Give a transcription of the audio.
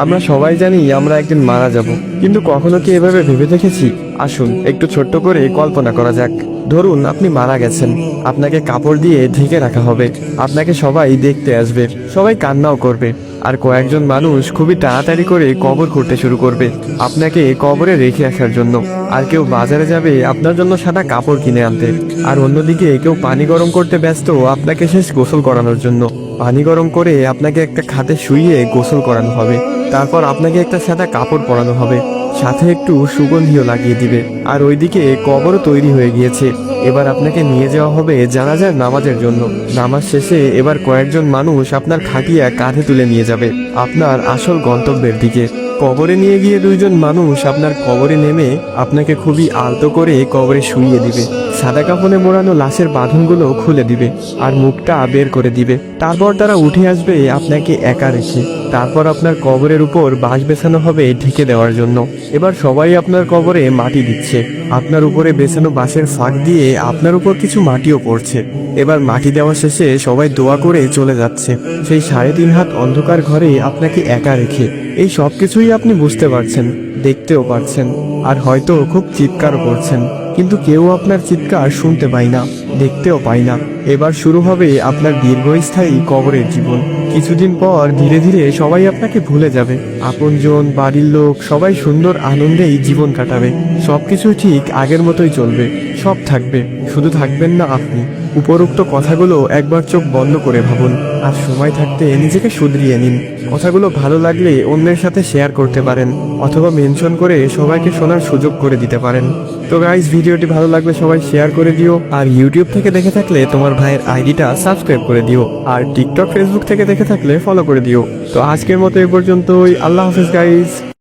আমরা সবাই জানি আমরা একদিন মারা যাব, কিন্তু কখনো কি এভাবে ভেবে দেখেছি? আসুন একটু ছোট্ট করে কল্পনা করা যাক। ধরুন আপনি মারা গেছেন, আপনাকে কাপড় দিয়ে ঢেকে রাখা হবে, আপনাকে সবাই দেখতে আসবে, সবাই কান্নাও করবে, আর কয়েকজন মানুষ খুবই তাড়াতাড়ি করে কবর খুঁড়তে শুরু করবে আপনাকে কবরে রেখে আসার জন্য। আর কেউ বাজারে যাবে আপনার জন্য সাদা কাপড় কিনে আনতে, আর অন্যদিকে কেউ পানি গরম করতে ব্যস্ত আপনাকে শেষ গোসল করানোর জন্য। পানি গরম করে আপনাকে একটা খাটে শুইয়ে গোসল করানো হবে, তারপর আপনাকে একটা সাদা কাপড় পরানো হবে, সাথে একটু সুগন্ধিও লাগিয়ে দিবে। আর ওইদিকে কবরও তৈরি হয়ে গিয়েছে। এবার আপনাকে নিয়ে যাওয়া হবে জানাজার নামাজের জন্য। নামাজ শেষে এবার কয়েকজন মানুষ আপনার খাটিয়া কাঁধে তুলে নিয়ে যাবে আপনার আসল গন্তব্যের দিকে। কবরে নিয়ে গিয়ে দুইজন মানুষ আপনার কবরে নেমে আপনাকে খুবই আলতো করে কবরে শুইয়ে দিবে, সাদা কাপড়ে মোড়ানো লাশের বাঁধনগুলো খুলে দিবে আর মুখটা বের করে দিবে। তারপর তারা উঠে আসবে আপনাকে একা রেখে। তারপর আপনার কবরের উপর বাঁশ বেছানো হবে ঢেকে দেওয়ার জন্য। এবার সবাই আপনার কবরে মাটি দিচ্ছে, আপনার উপরে বেছানো বাঁশের ফাঁক দিয়ে আপনার উপর কিছু মাটিও পড়ছে। এবার মাটি দেওয়া শেষে সবাই দোয়া করে চলে যাচ্ছে সেই 3.5 হাত অন্ধকার ঘরে আপনাকে একা রেখে। এই সব কিছুই আপনি বুঝতে পারছেন, দেখতেও পারছেন, আর হয়তো খুব চিৎকারও করছেন, কিন্তু কেউ আপনার চিৎকার শুনতে পায় না, দেখতেও পায় না। এবার শুরু হবে আপনার দীর্ঘস্থায়ী কবরের জীবন। কিছুদিন পর ধীরে ধীরে সবাই আপনাকে ভুলে যাবে, আপনজন, বাড়ির লোক সবাই সুন্দর আনন্দেই জীবন কাটাবে। সবকিছু ঠিক আগের মতোই চলবে, সব থাকবে, শুধু থাকবেন না আপনি। উপরোক্ত কথাগুলো একবার চোখ বন্ধ করে ভাবুন, আর সময় থাকতে নিজেকে শুধরিয়ে নিন। কথাগুলো ভালো লাগলে অন্যের সাথে শেয়ার করতে পারেন, অথবা মেনশন করে সবাইকে শোনার সুযোগ করে দিতে পারেন। তো গাইস, ভিডিওটি ভালো লাগলে সবাই শেয়ার করে দিও, আর ইউটিউব থেকে দেখে থাকলে তোমার ভাইয়ের আইডিটা সাবস্ক্রাইব করে দিও, আর টিকটক, ফেসবুক থেকে দেখে থাকলে ফলো করে দিও। তো আজকের মতো এ পর্যন্তই। আল্লাহ হাফেজ গাইস।